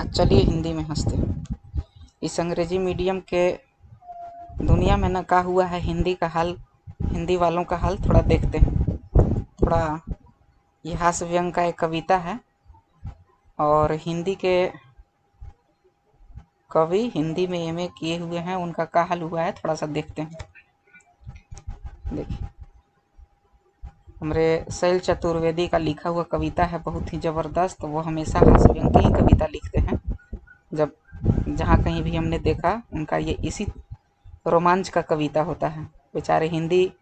चलिए हिंदी में हंसते हैं। इस अंग्रेजी मीडियम के दुनिया में न क्या हुआ है, हिंदी का हाल, हिंदी वालों का हाल थोड़ा देखते हैं। थोड़ा ये हास्य व्यंग का एक कविता है और हिंदी के कवि हिंदी में एमए किए हुए हैं, उनका क्या हाल हुआ है थोड़ा सा देखते हैं। देखिए, हमारे शैल चतुर्वेदी का लिखा हुआ कविता है, बहुत ही ज़बरदस्त। वो हमेशा हास्य व्यंग की ही कविता लिखते हैं। जब जहाँ कहीं भी हमने देखा उनका ये इसी रोमांच का कविता होता है। बेचारे हिंदी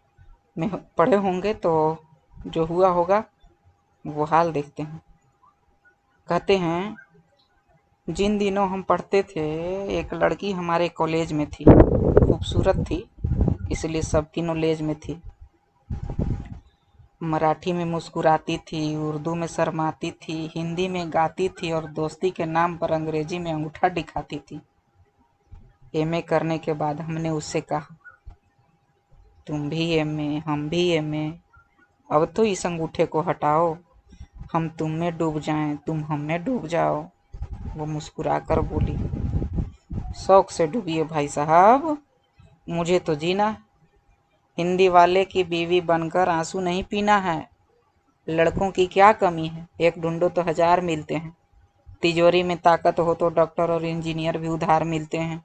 में पढ़े होंगे तो जो हुआ होगा वो हाल देखते हैं। कहते हैं, जिन दिनों हम पढ़ते थे एक लड़की हमारे कॉलेज में थी, खूबसूरत थी इसलिए सबकी नॉलेज में थी। मराठी में मुस्कुराती थी, उर्दू में शर्माती थी, हिंदी में गाती थी और दोस्ती के नाम पर अंग्रेजी में अंगूठा दिखाती थी। एमए करने के बाद हमने उससे कहा, तुम भी एमए हम भी एमए, अब तो इस अंगूठे को हटाओ, हम तुम में डूब जाएं तुम हम में डूब जाओ। वो मुस्कुरा कर बोली, शौक से डूबिए भाई साहब, मुझे तो जीना, हिंदी वाले की बीवी बनकर आंसू नहीं पीना है। लड़कों की क्या कमी है, एक ढूंढो तो 1000 मिलते हैं। तिजोरी में ताकत हो तो डॉक्टर और इंजीनियर भी उधार मिलते हैं।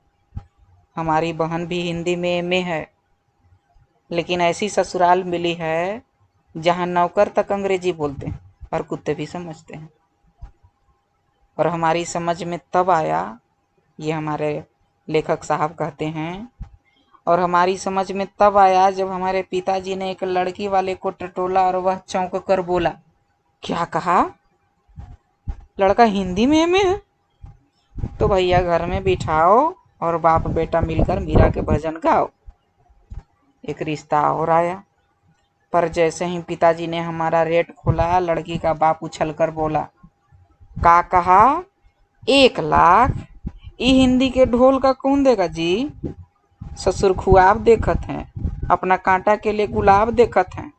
हमारी बहन भी हिंदी में एमए है, लेकिन ऐसी ससुराल मिली है जहां नौकर तक अंग्रेजी बोलते हैं और कुत्ते भी समझते हैं। और हमारी समझ में तब आया, ये हमारे लेखक साहब कहते हैं, और हमारी समझ में तब आया जब हमारे पिताजी ने एक लड़की वाले को टटोला और वह चौंक कर बोला, क्या कहा, लड़का हिंदी में एमए है? तो भैया घर में बिठाओ और बाप बेटा मिलकर मीरा के भजन गाओ। एक रिश्ता और आया, पर जैसे ही पिताजी ने हमारा रेट खोला, लड़की का बाप उछल कर बोला, का कहा, 1 लाख? ई हिंदी के ढोल का कौन देगा जी? ससुर खुआब देखत हैं, अपना कांटा के लिए गुलाब देखत हैं।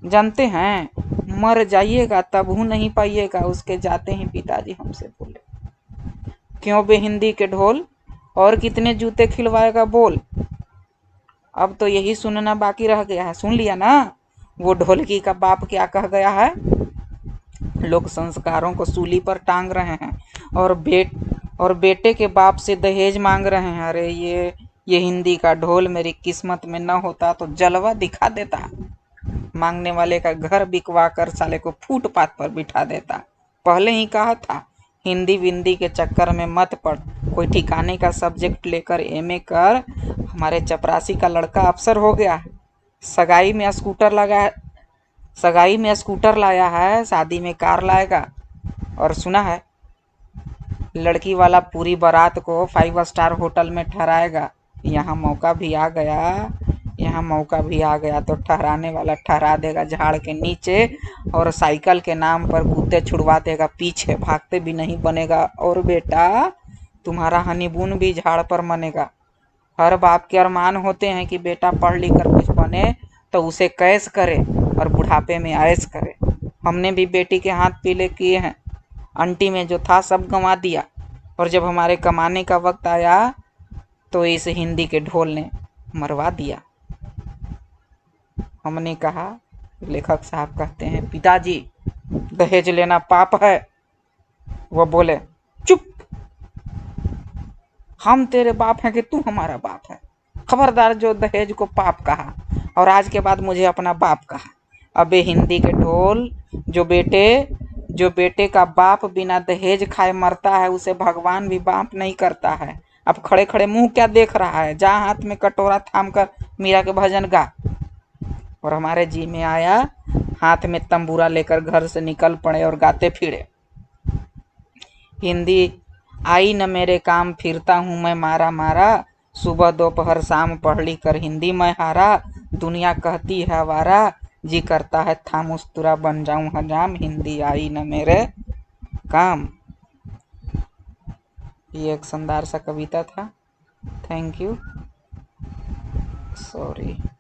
जानते हैं, मर जाइएगा तब हूँ नहीं पाइएगा। उसके जाते ही पिताजी हमसे बोले, क्यों बे हिंदी के ढोल, और कितने जूते खिलवाएगा बोल। अब तो यही सुनना बाकी रह गया है, सुन लिया ना वो ढोलकी का बाप क्या कह गया है। लोग संस्कारों को सूली पर टांग रहे हैं और बेटे के बाप से दहेज मांग रहे हैं। अरे ये हिंदी का ढोल मेरी किस्मत में न होता तो जलवा दिखा देता, मांगने वाले का घर बिकवा कर साले को फुटपाथ पर बिठा देता। पहले ही कहा था, हिंदी विंदी के चक्कर में मत पड़, कोई ठिकाने का सब्जेक्ट लेकर एमए कर। हमारे चपरासी का लड़का अफसर हो गया है, सगाई में स्कूटर लाया है, शादी में कार लाएगा। और सुना है लड़की वाला पूरी बारात को 5 स्टार होटल में ठहराएगा। यहाँ मौका भी आ गया तो ठहराने वाला ठहरा देगा झाड़ के नीचे, और साइकिल के नाम पर कुत्ते छुड़वा देगा पीछे, भागते भी नहीं बनेगा। और बेटा तुम्हारा हनीमून भी झाड़ पर मनेगा। हर बाप के अरमान होते हैं कि बेटा पढ़ लिख कर कुछ बने तो उसे कैश करे और बुढ़ापे में ऐश करे। हमने भी बेटी के हाथ पीले किए हैं, आंटी में जो था सब गंवा दिया, और जब हमारे कमाने का वक्त आया तो इस हिंदी के ढोल ने मरवा दिया। हमने कहा, लेखक साहब कहते हैं, पिताजी दहेज लेना पाप है। वो बोले, चुप, हम तेरे बाप हैं कि तू हमारा बाप है? खबरदार जो दहेज को पाप कहा और आज के बाद मुझे अपना बाप कहा। अबे हिंदी के ढोल, जो बेटे का बाप बिना दहेज खाए मरता है उसे भगवान भी बाप नहीं करता है। अब खड़े खड़े मुंह क्या देख रहा है, जा हाथ में कटोरा थाम कर मीरा के भजन गा। और हमारे जी में आया, हाथ में तंबूरा लेकर घर से निकल पड़े और गाते फिरे, हिंदी आई न मेरे काम, फिरता हूँ मैं मारा मारा, सुबह दोपहर शाम पढ़ लिख कर हिंदी मैं हारा। दुनिया कहती है आवारा, जी करता है था मुस्तुरा बन जाऊं हजाम, हिंदी आई न मेरे काम। ये एक शानदार सा कविता था। Thank you, sorry.